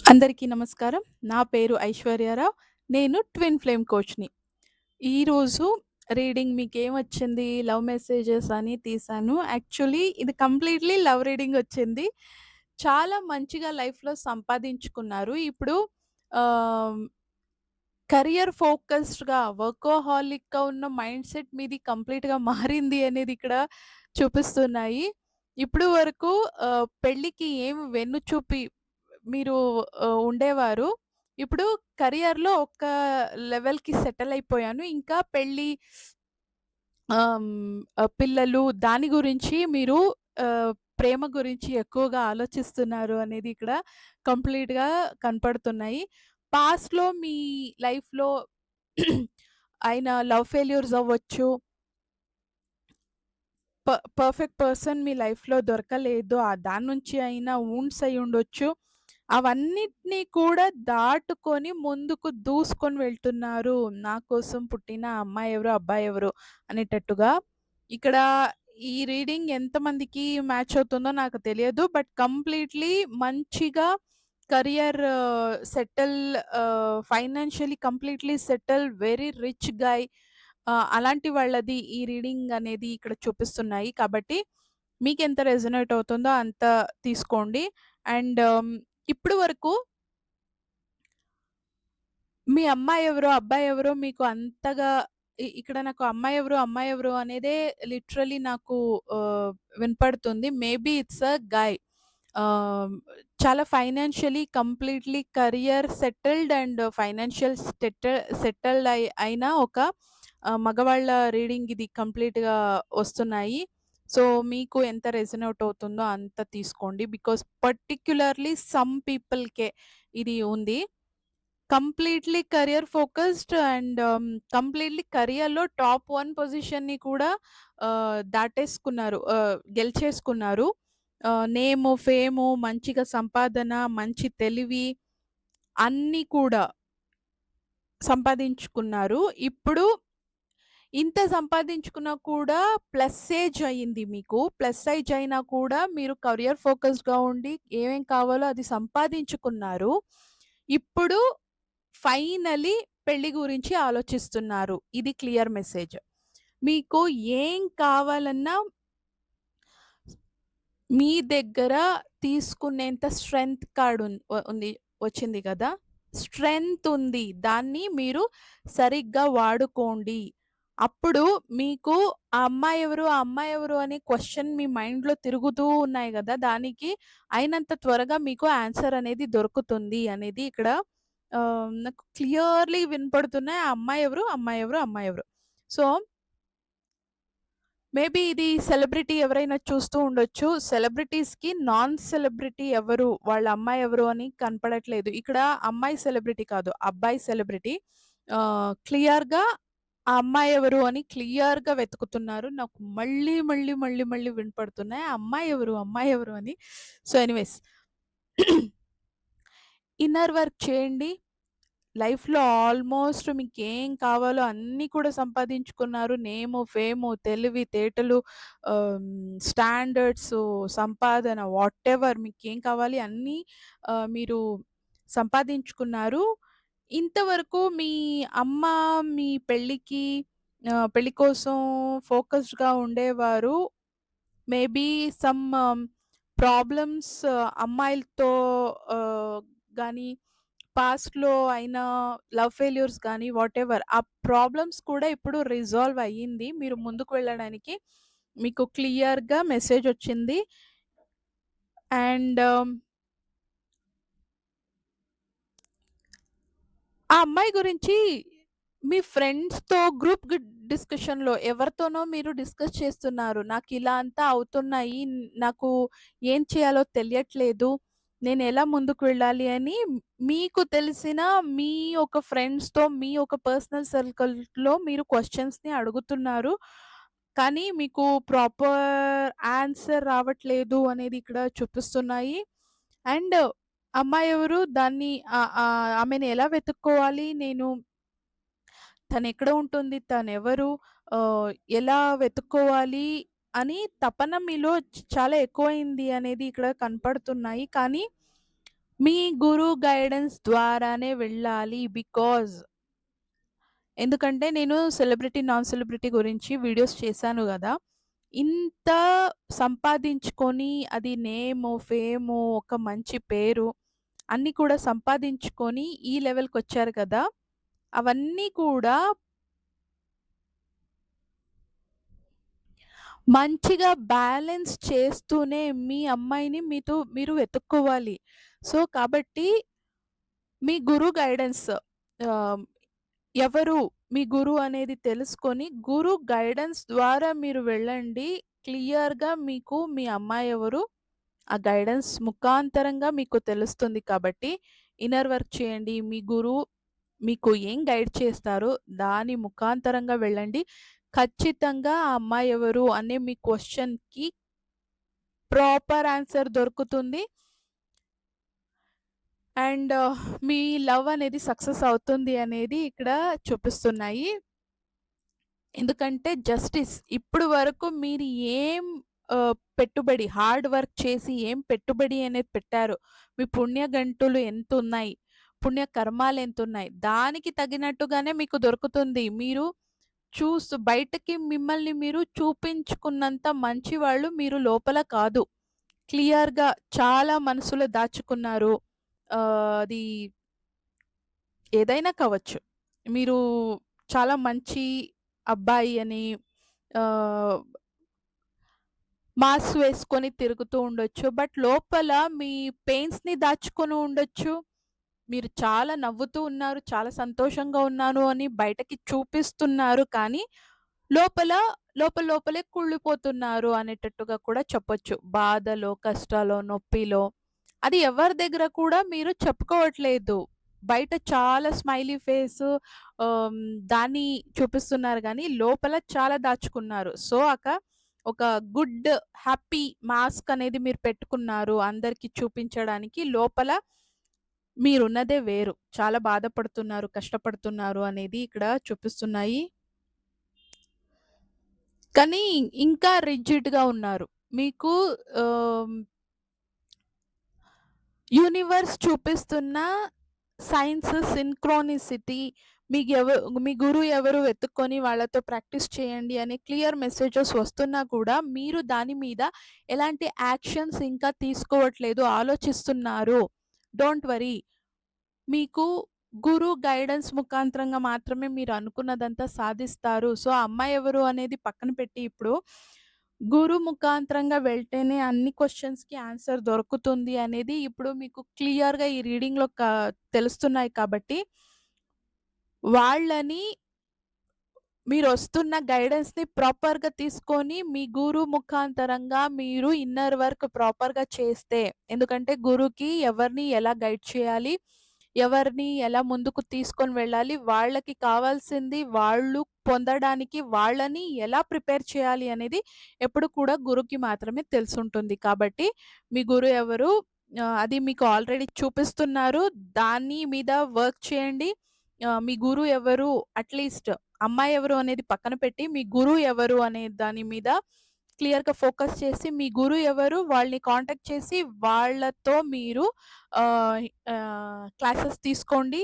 అందరికీ నమస్కారం. నా పేరు ఐశ్వర్యారావు. నేను ట్విన్ ఫ్లేమ్ కోచ్‌ని. ఈరోజు రీడింగ్ మీకేమొచ్చింది? లవ్ మెసేజెస్ అని తీశాను. యాక్చువల్లీ ఇది కంప్లీట్‌లీ లవ్ రీడింగ్ వచ్చింది. చాలా మంచిగా లైఫ్‌లో సంపాదించుకున్నారు. ఇప్పుడు ఆహ్, కెరియర్ ఫోకస్డ్‌గా వర్కోహాలిక్‌గా ఉన్న మైండ్‌సెట్ మీది కంప్లీట్‌గా మారింది అనేది ఇక్కడ చూపిస్తున్నాయి. ఇప్పుడు వరకు పెళ్ళికి ఏం వెన్నుచూపి మీరు ఉండేవారు. ఇప్పుడు కెరియర్‌లో ఒక లెవెల్‌కి సెటిల్ అయిపోయాను. ఇంకా పెళ్లి పిల్లలు దాని గురించి మీరు ఆహ్, ప్రేమ గురించి ఎక్కువగా ఆలోచిస్తున్నారు అనేది ఇక్కడ కంప్లీట్‌గా కనపడుతున్నాయి. పాస్ట్‌లో మీ లైఫ్‌లో అయిన లవ్ ఫెయిల్యూర్స్ అవ్వచ్చు. ప పర్ఫెక్ట్ పర్సన్ మీ లైఫ్‌లో దొరకలేదు. దాని నుంచి అయినా వూండ్స్ అయ్యుండొచ్చు. అవన్నిటిని కూడా దాటుకొని ముందుకు దూసుకొని వెళ్తున్నారు. నా కోసం పుట్టిన అమ్మాయి ఎవరు, అబ్బాయి ఎవరు అనేటట్టుగా. ఇక్కడ ఈ రీడింగ్ ఎంతమందికి మ్యాచ్ అవుతుందో నాకు తెలియదు. బట్ కంప్లీట్‌లీ మంచిగా career settle financially completely settle very rich guy అలాంటి వాళ్ళది ఈ రీడింగ్ అనేది ఇక్కడ చూపిస్తున్నాయి. కాబట్టి మీకెంత రెజొనేట్ అవుతుందో అంత తీసుకోండి. అండ్ ఇప్పుడు వరకు మీ అమ్మాయెవరో, అబ్బాయెవరో మీకు అంతగా ఇక్కడ నాకు అమ్మాయెవరు, అమ్మాయెవరు అనేదే లిటరల్లీ నాకు ఆహ్, వినపడుతుంది. Maybe it's a guy. ఆహ్, చాలా financially completely career settled and financial settled అయిన ఒక మగవాళ్ళ రీడింగ్ ఇది కంప్లీట్‌గా వస్తున్నాయి. సో, మీకు ఎంత రెజొనేట్ అవుతుందో అంత తీసుకోండి. బికాజ్ పర్టిక్యులర్‌లీ సమ్ పీపుల్‌కే ఇది ఉంది. Completely career focused and completely కెరియర్‌లో టాప్ 1 పొజిషన్‌ని కూడా దాటేసుకున్నారు. గెలిచేసుకున్నారు. నేము, ఫేము, మంచిగా సంపాదన, మంచి తెలివి అన్నీ కూడా సంపాదించుకున్నారు. ఇప్పుడు ఇంత సంపాదించుకున్నా కూడా ప్లస్ ఏజ్ అయింది మీకు. ప్లస్ ఏజ్ అయినా కూడా మీరు కెరియర్ ఫోకస్డ్‌గా ఉండి ఏమేం కావాలో అది సంపాదించుకున్నారు. ఇప్పుడు ఫైనల్లీ పెళ్లి గురించి ఆలోచిస్తున్నారు. ఇది క్లియర్ మెసేజ్. మీకు ఏం కావాలన్నా మీ దగ్గర తీసుకునేంత స్ట్రెంత్ కార్డ్ ఉంది వచ్చింది గదా! స్ట్రెంత్ ఉంది. దాన్ని మీరు సరిగ్గా వాడుకోండి. అప్పుడు మీకు ఆ అమ్మాయి ఎవరు? ఆ అమ్మాయి ఎవరు? అనే క్వెషన్ మీ మైండ్‌లో తిరుగుతూ ఉన్నాయి గదా! దానికి అయినంత త్వరగా మీకు ఆన్సర్ అనేది దొరుకుతుంది అనేది ఇక్కడ నాకు క్లియర్‌లీ వినపడుతున్నాయి. ఆ అమ్మాయి ఎవరు? అమ్మాయి ఎవరు? అమ్మాయి ఎవరు? సో మేబీ ఇది సెలబ్రిటీ ఎవరైనా చూస్తూ ఉండొచ్చు. సెలబ్రిటీస్‌కి నాన్ సెలబ్రిటీ ఎవరు, వాళ్ళ అమ్మాయి ఎవరు అని కనపడట్లేదు. ఇక్కడ అమ్మాయి సెలబ్రిటీ కాదు. అబ్బాయి సెలబ్రిటీ. క్లియర్‌గా ఆ అమ్మాయి ఎవరు అని క్లియర్‌గా వెతుకుతున్నారు. నాకు మళ్ళీ వినపడుతున్నాయి. ఆ అమ్మాయి ఎవరు, అమ్మాయి ఎవరు అని. సో, ఎనీవేస్ ఇన్నర్ వర్క్ చేయండి. లైఫ్‌లో ఆల్మోస్ట్ మీకేం కావాలో అన్నీ కూడా సంపాదించుకున్నారు. నేము, ఫేము, తెలివితేటలు, స్టాండర్డ్సు, సంపాదన వాటెవర్ మీకేం కావాలి అన్నీ మీరు సంపాదించుకున్నారు. ఇంతవరకు మీ అమ్మ మీ పెళ్లి కోసం ఫోకస్డ్‌గా ఉండేవారు. మేబీ సమ్ ప్రాబ్లమ్స్ అమ్మాయిలతో గానీ, పాస్ట్‌లో అయిన లవ్ ఫెయిల్యూర్స్ గానీ, వాటెవర్ ఆ ప్రాబ్లమ్స్ కూడా ఇప్పుడు రిజాల్వ్ అయ్యింది. మీరు ముందుకు వెళ్ళడానికి మీకు క్లియర్‌గా మెసేజొచ్చింది. అండ్ ఆ అమ్మాయి గురించి మీ ఫ్రెండ్స్‌తో డిస్కషన్‌లో ఎవరితోనో మీరు డిస్కస్ చేస్తున్నారు. నాకిలా అంతా అవుతున్నాయి. నాకు ఏం చేయాలో తెలియట్లేదు. నేనెలా ముందుకు వెళ్ళాలి అని మీకు తెలిసిన మీ ఒక ఫ్రెండ్స్‌తో మీ ఒక పర్సనల్ సర్కిల్‌లో మీరు క్వెషన్స్‌ని అడుగుతున్నారు. కానీ మీకు ప్రాపర్ ఆన్సర్ రావట్లేదు అనేది ఇక్కడ చూపిస్తున్నాయి. అండ్ అమ్మాయి ఎవరు? దాన్ని ఆమెని ఎలా వెతుక్కోవాలి? తనెక్కడ ఉంటుంది? తనెవరు? ఆహ్, ఎలా వెతుక్కోవాలి? అని తపన మీలో చాలా ఎక్కువైంది అనేది ఇక్కడ కనపడుతున్నాయి. కానీ మీ గురువు గైడెన్స్ ద్వారానే వెళ్ళాలి. ఎందుకంటే నేను సెలబ్రిటీ, నాన్ సెలబ్రిటీ గురించి వీడియోస్ చేశాను గదా! ఇంత సంపాదించుకొని అది నేము, ఫేము, ఒక మంచి పేరు అన్నీ కూడా సంపాదించుకొని ఈ లెవెల్‌కొచ్చారు కదా! అవన్నీ కూడా మంచిగా బ్యాలెన్స్ చేస్తూనే మీ అమ్మాయిని మీరు వెతుక్కోవాలి. సో, కాబట్టి మీ గురు గైడెన్స్ ఆహ్, ఎవరు మీ గురువు అనేది తెలుసుకొని, గురు గైడెన్స్ ద్వారా మీరు వెళ్ళండి. క్లియర్‌గా మీకు మీ అమ్మాయి ఎవరు, ఆ గైడెన్స్ ముఖాంతరంగా మీకు తెలుస్తుంది కాబట్టి, ఇన్నర్ వర్క్ చేయండి. మీ గురువు మీకు ఏం గైడ్ చేస్తారో దాని ముఖాంతరంగా వెళ్ళండి. ఖచ్చితంగా ఆ అమ్మాయి ఎవరు అనే మీ క్వెషన్‌కి ప్రాపర్ ఆన్సర్ దొరుకుతుంది. అండ్ మీ లవ్ అనేది సక్సెస్ అవుతుంది అనేది ఇక్కడ చూపిస్తున్నాయి. ఎందుకంటే జస్టిస్ ఇప్పుడు వరకు మీరు ఏం పెట్టుబడి హార్డ్ వర్క్ చేసి ఏం పెట్టుబడి అనేది పెట్టారో, మీ పుణ్యగంటులు ఎంతున్నయి, పుణ్య కర్మాలెంతున్నయి, దానికి తగినట్టుగానే మీకు దొరుకుతుంది. మీరు బయటకి మిమ్మల్ని మీరు చూపించుకున్నంత మంచివాళ్ళు మీరు లోపల కాదు. క్లియర్‌గా చాలా మనసులో దాచుకున్నారు. అది ఏదైనా కావచ్చు. మీరు చాలా మంచి అబ్బాయి అని ఆహ్, మాస్క్ వేసుకొని తిరుగుతూ ఉండొచ్చు. బట్ లోపల మీ పెయిన్స్‌ని దాచుకొని ఉండొచ్చు. మీరు చాలా నవ్వుతూ ఉన్నారు, చాలా సంతోషంగా ఉన్నాను అని బయటకి చూపిస్తున్నారు. కానీ లోపల లోపలే కుళ్ళిపోతున్నారు అనేటట్టుగా కూడా చెప్పొచ్చు. బాధలో, కష్టాలో, నొప్పిలో అది ఎవరి దగ్గర కూడా మీరు చెప్పుకోవట్లేదు. బయట చాలా స్మైలీ ఫేసు ఆహ్, దాన్ని చూపిస్తున్నారు గానీ, లోపల చాలా దాచుకున్నారు. సో, ఒక గుడ్, హ్యాపీ మాస్క్ అనేది మీరు పెట్టుకున్నారు అందరికి చూపించడానికి. లోపల మీరున్నదే వేరు. చాలా బాధపడుతున్నారు, కష్టపడుతున్నారు అనేది ఇక్కడ చూపిస్తున్నాయి. కానీ ఇంకా రిజిడ్‌గా ఉన్నారు. మీకు ఆహ్, యూనివర్స్ చూపిస్తున్న సైన్స్ సింక్రోనిసిటీ మీ గురువు ఎవరు వెతుక్కొని వాళ్ళతో ప్రాక్టీస్ చేయండి అనే క్లియర్ మెసేజెస్ వస్తున్నా కూడా మీరు దాని మీద ఎలాంటి యాక్షన్స్ ఇంకా తీసుకోవట్లేదు, ఆలోచిస్తున్నారు. Don't worry. మీకు గురు గైడెన్స్ ముఖాంతరంగా మాత్రమే మీరు అనుకున్నదంతా సాధిస్తారు. సో, ఆ అమ్మాయి ఎవరు అనేది పక్కన పెట్టి ఇప్పుడు గురు ముఖాంతరంగా వెళ్తేనే అన్ని క్వెషన్స్‌కి ఆన్సర్ దొరుకుతుంది అనేది ఇప్పుడు మీకు క్లియర్‌గా ఈ రీడింగ్‌లో తెలుస్తున్నాయి కాబట్టి, వాళ్ళని మీరొస్తున్న గైడెన్స్‌ని ప్రాపర్‌గా తీసుకొని, మీ గురు ముఖాంతరంగా మీరు ఇన్నర్ వర్క్ ప్రాపర్‌గా చేస్తే ఎందుకంటే గురుకి ఎవరిని ఎలా గైడ్ చేయాలి, ఎవరిని ఎలా ముందుకు తీసుకొని వెళ్ళాలి, వాళ్ళకి కావాల్సింది వాళ్ళు పొందడానికి వాళ్ళని ఎలా ప్రిపేర్ చేయాలి అనేది ఎప్పుడు కూడా గురుకి మాత్రమే తెలిసుంటుంది. కాబట్టి మీ గురువు ఎవరు అది మీకు ఆల్రెడీ చూపిస్తున్నారు. దాని మీద వర్క్ చేయండి. మీ గురువు ఎవరు అట్‌లీస్ట్ అమ్మాయి ఎవరు అనేది పక్కన పెట్టి, మీ గురువు ఎవరు అనే దాని మీద క్లియర్‌గా ఫోకస్ చేసి, మీ గురువు ఎవరు వాళ్ళని కాంటాక్ట్ చేసి, వాళ్ళతో మీరు ఆహ్, క్లాసెస్ తీసుకోండి.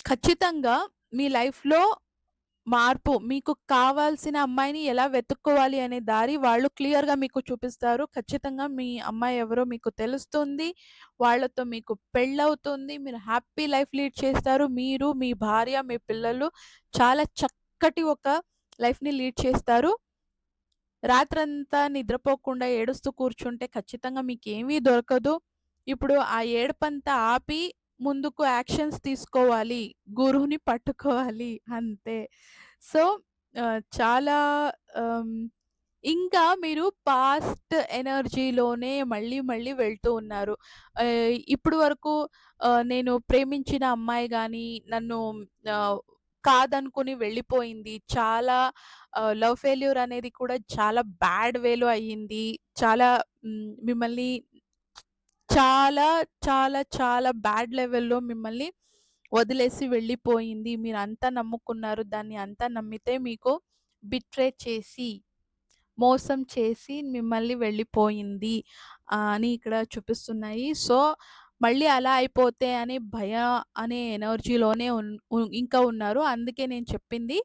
ఖచ్చితంగా మీ లైఫ్‌లో మార్పు మీకు కావాల్సిన అమ్మాయిని ఎలా వెతుక్కోవాలి అనే దారి వాళ్ళు క్లియర్‌గా మీకు చూపిస్తారు. ఖచ్చితంగా మీ అమ్మాయి ఎవరో మీకు తెలుస్తుంది. వాళ్ళతో మీకు పెళ్ళవుతుంది. మీరు హ్యాపీ లైఫ్ లీడ్ చేస్తారు. మీరు, మీ భార్య, మీ పిల్లలు చాలా చక్కటి ఒక లైఫ్‌ని లీడ్ చేస్తారు. రాత్రంతా నిద్రపోకుండా ఏడుస్తూ కూర్చుంటే ఖచ్చితంగా మీకేమీ దొరకదు. ఇప్పుడు ఆ ఏడుపంతా ఆపి ముందుకు యాక్షన్స్ తీసుకోవాలి. గురువుని పట్టుకోవాలి అంతే. సో, చాలా ఆహ్, ఇంకా మీరు పాస్ట్ ఎనర్జీలోనే మళ్ళీ వెళ్తూ ఉన్నారు. ఇప్పటి వరకు నేను ప్రేమించిన అమ్మాయి గాని నన్ను ఆహ్, కాదనుకుని వెళ్ళిపోయింది. చాలా లవ్ ఫెయిల్యూర్ అనేది కూడా చాలా బ్యాడ్ వేలో అయ్యింది. చాలా మిమ్మల్ని చాలా, చాలా బ్యాడ్ లెవెల్‌లో మిమ్మల్ని వదిలేసి వెళ్ళిపోయింది. మీరంతా నమ్ముకున్నారు. దాన్ని అంతా నమ్మితే మీకు బిట్రే చేసి, మోసం చేసి మిమ్మల్ని వెళ్ళిపోయింది. అని ఇక్కడ చూపిస్తున్నాయి. సో, మళ్ళీ అలా అయిపోతే అని అనే ఎనర్జీలోనే ఇంకా ఉన్నారు. అందుకే నేను చెప్పింది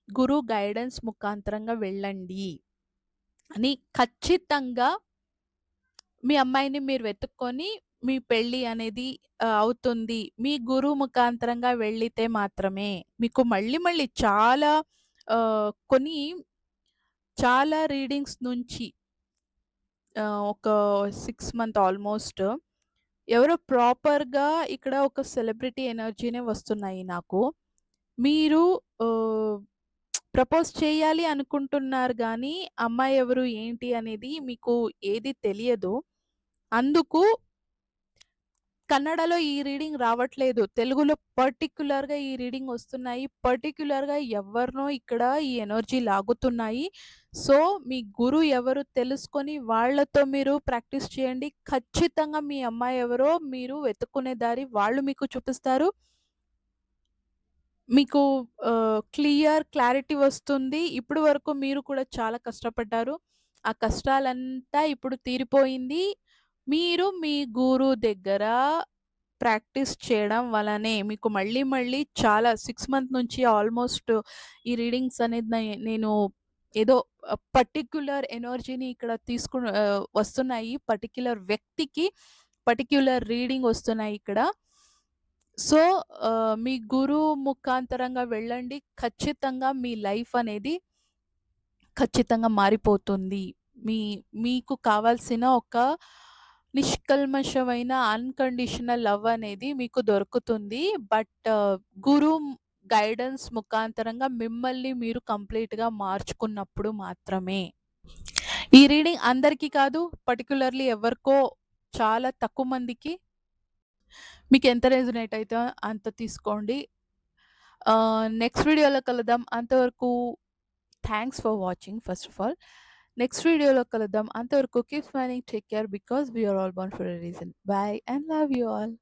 గురు గైడెన్స్ ముఖాంతరంగా వెళ్ళండి అని. ఖచ్చితంగా మీ అమ్మాయిని మీరు వెతుక్కొని మీ పెళ్లి అనేది అవుతుంది. మీ గురువు ముఖాంతరంగా వెళ్ళితే మాత్రమే. మీకు మళ్ళీ మళ్ళీ కొన్ని చాలా రీడింగ్స్ నుంచి ఒక 6 మంత్ ఆల్‌మోస్ట్ ఎవరో ప్రాపర్‌గా ఇక్కడ ఒక సెలబ్రిటీ ఎనర్జీనే వస్తున్నాయి నాకు. మీరు ఆహ్, ప్రపోజ్ చేయాలి అనుకుంటున్నారు గానీ, అమ్మాయి ఎవరు, ఏంటి అనేది మీకు ఏది తెలియదు. అందుకు కన్నడలో ఈ రీడింగ్ రావట్లేదు. తెలుగులో పర్టిక్యులర్‌గా ఈ రీడింగ్ వస్తున్నాయి. పర్టిక్యులర్‌గా ఎవరినో ఇక్కడ ఈ ఎనర్జీ లాగుతున్నాయి. సో, మీ గురువు ఎవరు తెలుసుకొని వాళ్ళతో మీరు ప్రాక్టీస్ చేయండి. ఖచ్చితంగా మీ అమ్మాయి ఎవరో మీరు వెతుక్కునే దారి వాళ్ళు మీకు చూపిస్తారు. మీకు క్లారిటీ వస్తుంది. ఇప్పటి వరకు మీరు కూడా చాలా కష్టపడ్డారు. ఆ కష్టాలంతా ఇప్పుడు తీరిపోయింది. మీరు మీ గురువు దగ్గర ప్రాక్టీస్ చేయడం వలనే మీకు మళ్ళీ మళ్ళీ చాలా 6 మంత్ నుంచి ఆల్మోస్ట్ ఈ రీడింగ్స్ అనేది నేను ఏదో పర్టిక్యులర్ ఎనర్జీని ఇక్కడ వస్తున్నాయి. పర్టిక్యులర్ వ్యక్తికి పర్టిక్యులర్ రీడింగ్ వస్తున్నాయి ఇక్కడ. సో, మీ గురువు ముఖాంతరంగా వెళ్ళండి. ఖచ్చితంగా మీ లైఫ్ అనేది ఖచ్చితంగా మారిపోతుంది. మీ మీకు కావాల్సిన ఒక నిష్కల్మషమైన అన్‌కండిషనల్ లవ్ అనేది మీకు దొరుకుతుంది. బట్ గురు గైడెన్స్ ముఖాంతరంగా మిమ్మల్ని మీరు కంప్లీట్‌గా మార్చుకున్నప్పుడు మాత్రమే. ఈ రీడింగ్ అందరికీ కాదు. పర్టిక్యులర్‌లీ ఎవరికో చాలా తక్కువ మందికి. మీకెంత రెజొనేట్ అయితే అంత తీసుకోండి. నెక్స్ట్ వీడియోలో కలుద్దాం. అంతవరకు thanks for watching first of all. Next వీడియోలో కలుద్దాం. అంతవరకు keep smiling, take care because we are all born for a reason. Bye and love you all.